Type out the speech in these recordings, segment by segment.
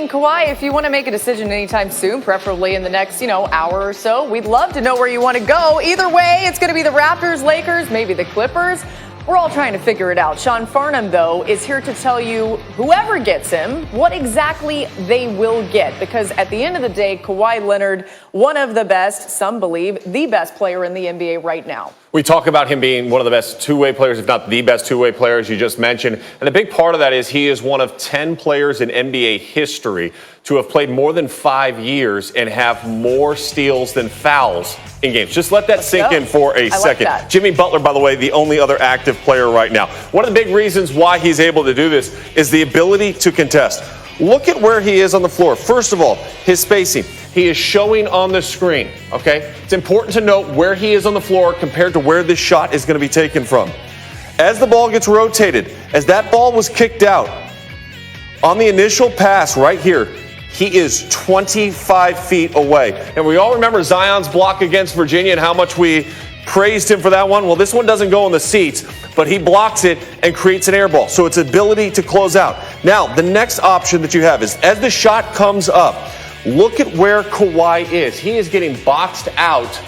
Kawhi, if you want to make a decision anytime soon, preferably in the next, hour or so, we'd love to know where you want to go. Either way, it's going to be the Raptors, Lakers, maybe the Clippers. We're all trying to figure it out. Sean Farnham, though, is here to tell you whoever gets him, what exactly they will get. Because at the end of the day, Kawhi Leonard, one of the best, some believe, the best player in the NBA right now. We talk about him being one of the best two-way players, if not the best two-way players you just mentioned. And a big part of that is he is one of 10 players in NBA history to have played more than 5 years and have more steals than fouls in games. Just let that sink in for a second. Like Jimmy Butler, by the way, the only other active player right now. One of the big reasons why he's able to do this is the ability to contest. Look at where he is on the floor. First of all, his spacing. He is showing on the screen, okay? It's important to note where he is on the floor compared to where this shot is going to be taken from. As the ball gets rotated, as that ball was kicked out, on the initial pass right here, he is 25 feet away. And we all remember Zion's block against Virginia and how much we praised him for that one. Well, this one doesn't go in the seats, but he blocks it and creates an air ball. So it's ability to close out. Now, the next option that you have is as the shot comes up, look at where Kawhi is. He is getting boxed out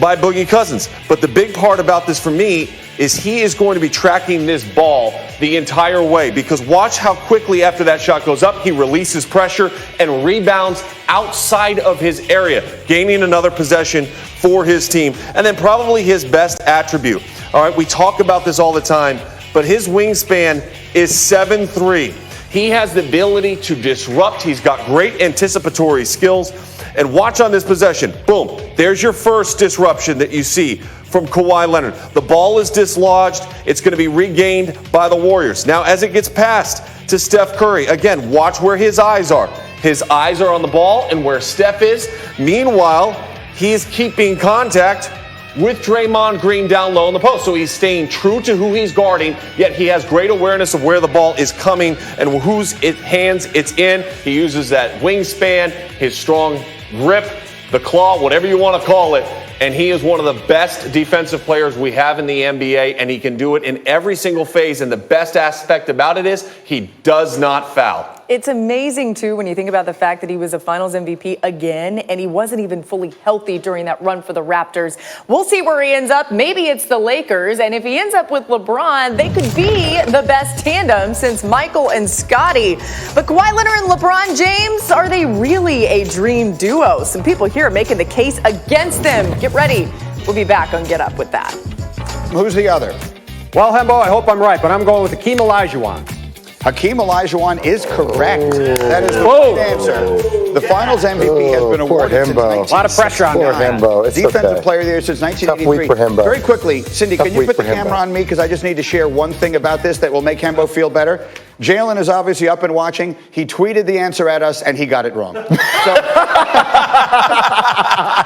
by Boogie Cousins. But the big part about this for me is he is going to be tracking this ball the entire way, because watch how quickly after that shot goes up, he releases pressure and rebounds outside of his area, gaining another possession for his team. And then probably his best attribute. All right, we talk about this all the time, but his wingspan is 7'3". He has the ability to disrupt. He's got great anticipatory skills. And watch on this possession. Boom. There's your first disruption that you see from Kawhi Leonard. The ball is dislodged. It's going to be regained by the Warriors. Now, as it gets passed to Steph Curry, again, watch where his eyes are. His eyes are on the ball and where Steph is. Meanwhile, he's keeping contact with Draymond Green down low in the post. So he's staying true to who he's guarding, yet he has great awareness of where the ball is coming and whose hands it's in. He uses that wingspan, his strong grip, the claw, whatever you want to call it. And he is one of the best defensive players we have in the NBA, and he can do it in every single phase. And the best aspect about it is he does not foul. It's amazing, too, when you think about the fact that he was a Finals MVP again, and he wasn't even fully healthy during that run for the Raptors. We'll see where he ends up. Maybe it's the Lakers, and if he ends up with LeBron, they could be the best tandem since Michael and Scottie. But Kawhi Leonard and LeBron James, are they really a dream duo? Some people here are making the case against them. Get ready. We'll be back on Get Up with that. Who's the other? Well, Hembo, I hope I'm right, but I'm going with Hakeem Olajuwon. Hakeem Olajuwon is correct. That is the right answer. The Finals MVP has been awarded since 1969. A lot of pressure on Hembo. Defensive Player of the Year since 1983. Tough week for Hembo. Very quickly, Cindy, can you put the camera on me? Because I just need to share one thing about this that will make Hembo feel better. Jalen is obviously up and watching. He tweeted the answer at us, and he got it wrong. So,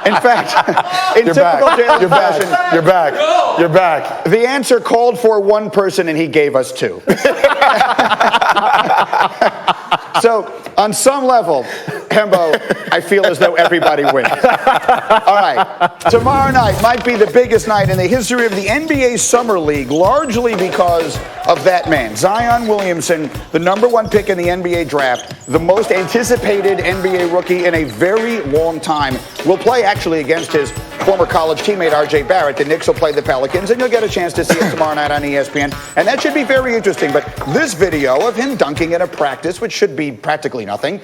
in fact, in typical Jalen fashion, You're back. You're back. the answer called for one person, and he gave us two. So, on some level, Hembo, I feel as though everybody wins. All right. Tomorrow night might be the biggest night in the history of the NBA Summer League, largely because of that man, Zion Williamson, the #1 pick in the NBA draft, the most anticipated NBA rookie in a very long time, will play actually against his former college teammate R.J. Barrett. The Knicks will play the Pelicans, and you'll get a chance to see it tomorrow night on ESPN. And that should be very interesting. But this video of him dunking at a practice, which should be practically nothing,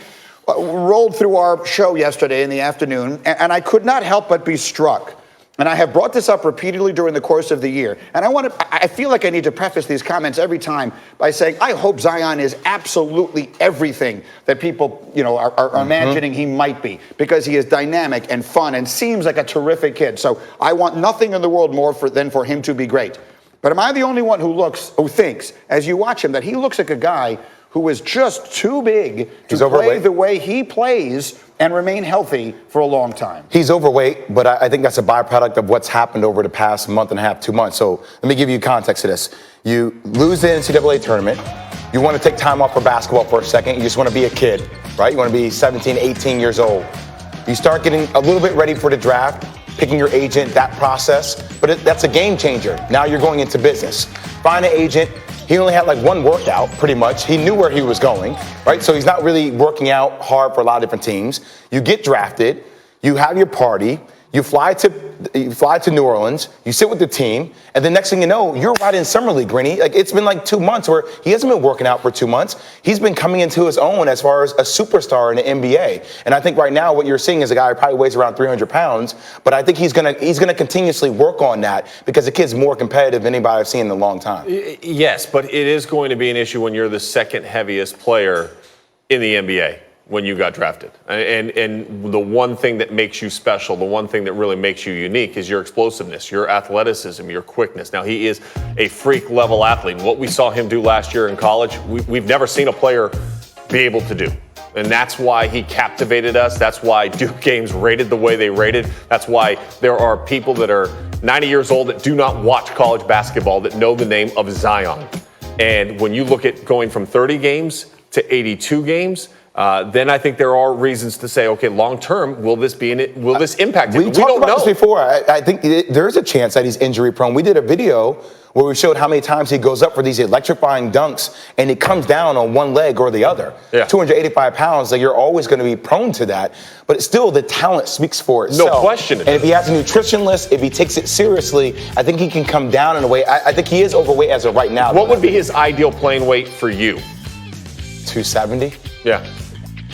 rolled through our show yesterday in the afternoon, and I could not help but be struck. And I have brought this up repeatedly during the course of the year. And I feel like I need to preface these comments every time by saying, I hope Zion is absolutely everything that people, are imagining he might be, because he is dynamic and fun and seems like a terrific kid. So I want nothing in the world more than for him to be great. But am I the only one who thinks, as you watch him, that he looks like a guy who is just too big to play the way he plays and remain healthy for a long time? He's overweight, but I think that's a byproduct of what's happened over the past month and a half, 2 months. So let me give you context to this. You lose the NCAA tournament. You want to take time off for basketball for a second. You just want to be a kid, right? You want to be 17, 18 years old. You start getting a little bit ready for the draft, picking your agent, that process. But that's a game changer. Now you're going into business. Find an agent, He only had like one workout, pretty much. He knew where he was going, right? So he's not really working out hard for a lot of different teams. You get drafted, you have your party, you fly to New Orleans, you sit with the team, and the next thing you know, you're right in Summer League, Greeny. Like, it's been like 2 months where he hasn't been working out for 2 months. He's been coming into his own as far as a superstar in the NBA. And I think right now what you're seeing is a guy who probably weighs around 300 pounds, but I think he's gonna continuously work on that because the kid's more competitive than anybody I've seen in a long time. Yes, but it is going to be an issue when you're the second heaviest player in the NBA. When you got drafted. And the one thing that makes you special, the one thing that really makes you unique is your explosiveness, your athleticism, your quickness. Now, he is a freak level athlete. What we saw him do last year in college, we've never seen a player be able to do. And that's why he captivated us. That's why Duke games rated the way they rated. That's why there are people that are 90 years old that do not watch college basketball that know the name of Zion. And when you look at going from 30 games to 82 games, then I think there are reasons to say, okay, long term, will this impact him? We talked about this before. I think there's a chance that he's injury prone. We did a video where we showed how many times he goes up for these electrifying dunks and he comes down on one leg or the other. Yeah. 285 pounds, like, you're always going to be prone to that. But still, the talent speaks for itself. No question. And if he has a nutritionist, if he takes it seriously, I think he can come down in a way. I think he is overweight as of right now. What would be his ideal playing weight for you? 270. Yeah.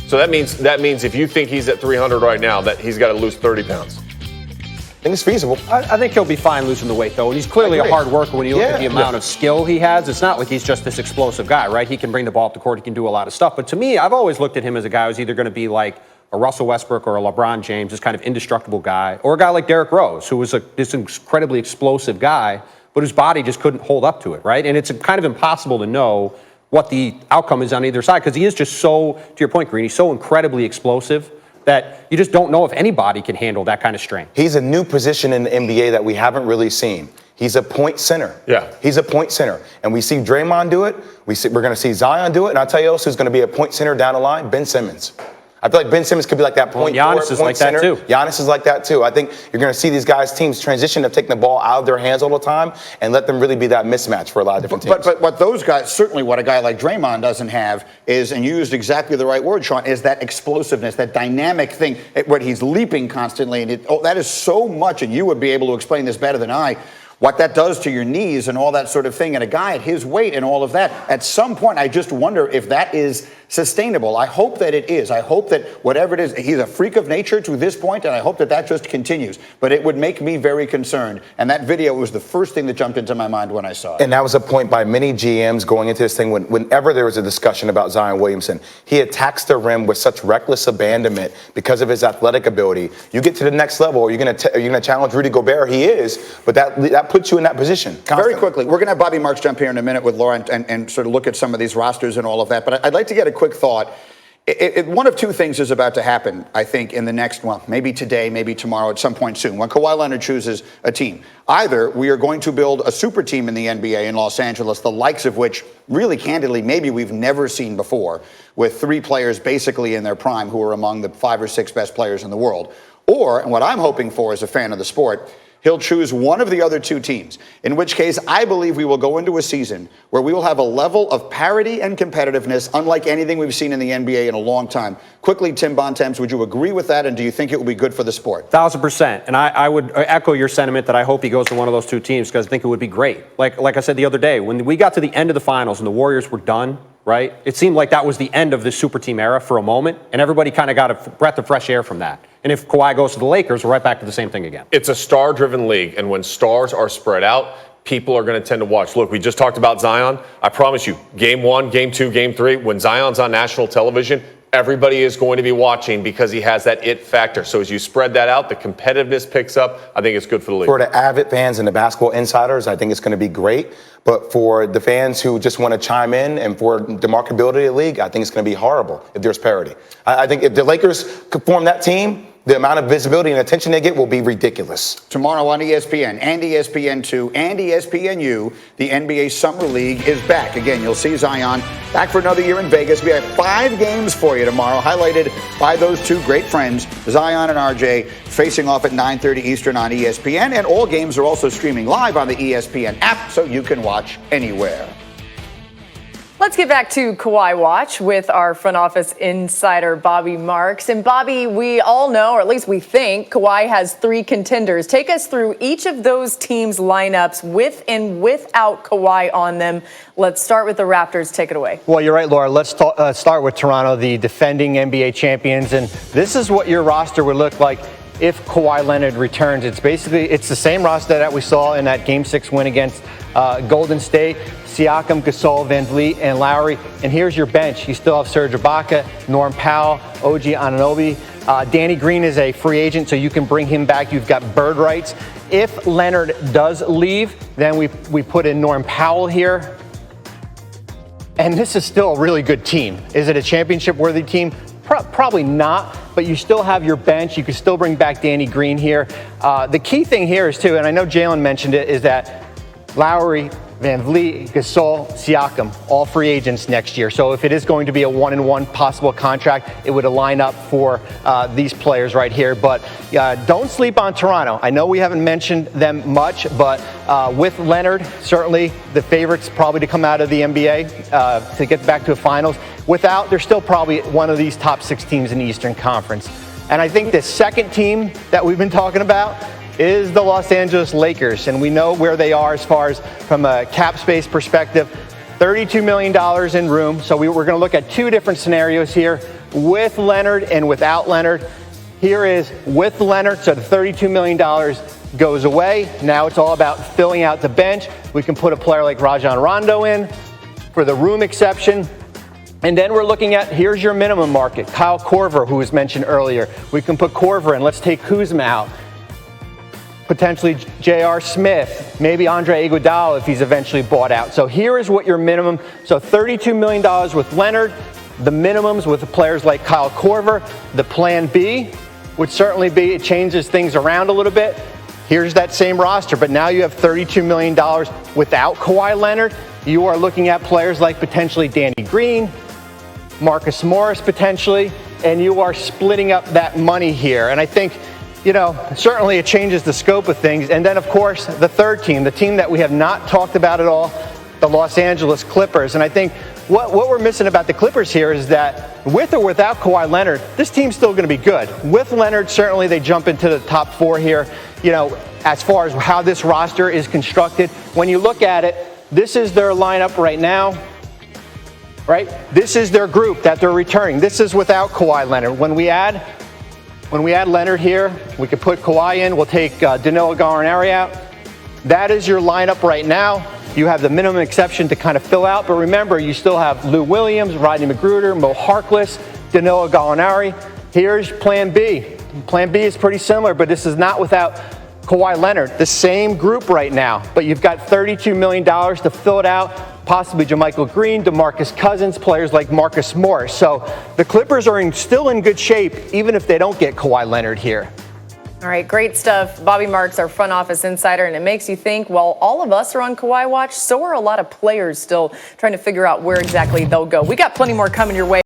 So that means if you think he's at 300 right now, that he's got to lose 30 pounds. I think it's feasible. I think he'll be fine losing the weight, though. And he's clearly a hard worker when you look at the amount of skill he has. It's not like he's just this explosive guy, right? He can bring the ball up the court. He can do a lot of stuff. But to me, I've always looked at him as a guy who's either going to be like a Russell Westbrook or a LeBron James, this kind of indestructible guy, or a guy like Derrick Rose, who was this incredibly explosive guy, but whose body just couldn't hold up to it, right? And it's kind of impossible to know what the outcome is on either side, because he is just so, to your point, Green, he's so incredibly explosive that you just don't know if anybody can handle that kind of strain. He's a new position in the NBA that we haven't really seen. He's a point center. Yeah. He's a point center. And we see Draymond do it. We're going to see Zion do it. And I'll tell you else who's going to be a point center down the line, Ben Simmons. I feel like Ben Simmons could be like that point Giannis is like that too. Giannis is like that too. I think you're going to see these guys' teams transition of taking the ball out of their hands all the time and let them really be that mismatch for a lot of different teams. But what those guys, certainly what a guy like Draymond doesn't have is, and you used exactly the right word, Sean, is that explosiveness, that dynamic thing where he's leaping constantly. And that is so much, and you would be able to explain this better than I, what that does to your knees and all that sort of thing. And a guy at his weight and all of that, at some point, I just wonder if that is sustainable. I hope that it is. I hope that whatever it is, he's a freak of nature to this point, and I hope that that just continues. But it would make me very concerned. And that video was the first thing that jumped into my mind when I saw it. And that was a point by many GMs going into this thing. Whenever there was a discussion about Zion Williamson, he attacks the rim with such reckless abandonment because of his athletic ability. You get to the next level, you're going to challenge Rudy Gobert. He is, but that puts you in that position constantly. Very quickly, we're going to have Bobby Marks jump here in a minute with Laura and sort of look at some of these rosters and all of that. But I'd like to get a quick thought. One of two things is about to happen, I think, in the next, well, maybe today, maybe tomorrow, at some point soon, when Kawhi Leonard chooses a team. Either we are going to build a super team in the NBA in Los Angeles, the likes of which, really candidly, maybe we've never seen before, with three players basically in their prime who are among the 5 or 6 best players in the world. Or, and what I'm hoping for as a fan of the sport, he'll choose one of the other two teams, in which case I believe we will go into a season where we will have a level of parity and competitiveness unlike anything we've seen in the NBA in a long time. Quickly, Tim Bontemps, would you agree with that, and do you think it will be good for the sport? 1,000%. And I would echo your sentiment that I hope he goes to one of those two teams because I think it would be great. Like I said the other day, when we got to the end of the finals and the Warriors were done, right, it seemed like that was the end of this super team era for a moment, and everybody kind of got a breath of fresh air from that. And if Kawhi goes to the Lakers, we're right back to the same thing again. It's a star-driven league, and when stars are spread out, people are going to tend to watch. Look, we just talked about Zion. I promise you, game 1, game 2, game 3, when Zion's on national television, everybody is going to be watching because he has that it factor. So as you spread that out, the competitiveness picks up. I think it's good for the league. For the avid fans and the basketball insiders, I think it's going to be great. But for the fans who just want to chime in and for the marketability of the league, I think it's going to be horrible if there's parity. I think if the Lakers could form that team, the amount of visibility and attention they get will be ridiculous. Tomorrow on ESPN and ESPN2 and ESPNU, the NBA Summer League is back. Again, you'll see Zion back for another year in Vegas. We have 5 games for you tomorrow, highlighted by those two great friends, Zion and RJ, facing off at 9:30 Eastern on ESPN. And all games are also streaming live on the ESPN app, so you can watch anywhere. Let's get back to Kawhi Watch with our front office insider, Bobby Marks. And Bobby, we all know, or at least we think, Kawhi has 3 contenders. Take us through each of those teams' lineups with and without Kawhi on them. Let's start with the Raptors. Take it away. Well, you're right, Laura. Let's start with Toronto, the defending NBA champions. And this is what your roster would look like if Kawhi Leonard returns. It's the same roster that we saw in that Game 6 win against Golden State. Siakam, Gasol, Van Vliet, and Lowry. And here's your bench. You still have Serge Ibaka, Norm Powell, OG Anunoby. Danny Green is a free agent, so you can bring him back. You've got bird rights. If Leonard does leave, then we put in Norm Powell here. And this is still a really good team. Is it a championship-worthy team? Probably not, but you still have your bench. You can still bring back Danny Green here. The key thing here is, too, and I know Jalen mentioned it, is that Lowry, Van Vliet, Gasol, Siakam, all free agents next year. So if it is going to be a 1-and-1 possible contract, it would line up for these players right here. But don't sleep on Toronto. I know we haven't mentioned them much, but with Leonard, certainly the favorites probably to come out of the NBA to get back to the finals. Without, they're still probably one of these top 6 teams in the Eastern Conference. And I think the second team that we've been talking about is the Los Angeles Lakers, and we know where they are as far as from a cap space perspective. $32 million in room, so we're going to look at 2 different scenarios here, with Leonard and without Leonard. Here is with Leonard, so the $32 million goes away. Now it's all about filling out the bench. We can put a player like Rajon Rondo in for the room exception. And then we're looking at, here's your minimum market. Kyle Korver, who was mentioned earlier. We can put Korver in. Let's take Kuzma out. Potentially J.R. Smith, maybe Andre Iguodala if he's eventually bought out. So here is what your minimum, so $32 million with Leonard, the minimums with the players like Kyle Korver. The plan B would certainly be, it changes things around a little bit. Here's that same roster, but now you have $32 million without Kawhi Leonard. You are looking at players like potentially Danny Green, Marcus Morris potentially, and you are splitting up that money here. And I think, certainly it changes the scope of things. And then, of course, the third team, the team that we have not talked about at all, the Los Angeles Clippers. And I think what we're missing about the Clippers here is that with or without Kawhi Leonard, this team's still going to be good. With Leonard, certainly they jump into the top 4 here, as far as how this roster is constructed. When you look at it, this is their lineup right now. Right? This is their group that they're returning. This is without Kawhi Leonard. When we add Leonard here, we could put Kawhi in. We'll take Danilo Gallinari out. That is your lineup right now. You have the minimum exception to kind of fill out. But remember, you still have Lou Williams, Rodney McGruder, Mo Harkless, Danilo Gallinari. Here's Plan B. Plan B is pretty similar, but this is not without Kawhi Leonard. The same group right now. But you've got $32 million to fill it out. Possibly JaMychal Green, DeMarcus Cousins, players like Marcus Morris. So the Clippers are still in good shape, even if they don't get Kawhi Leonard here. All right, great stuff. Bobby Marks, our front office insider, and it makes you think, well, all of us are on Kawhi watch, so are a lot of players still trying to figure out where exactly they'll go. We got plenty more coming your way.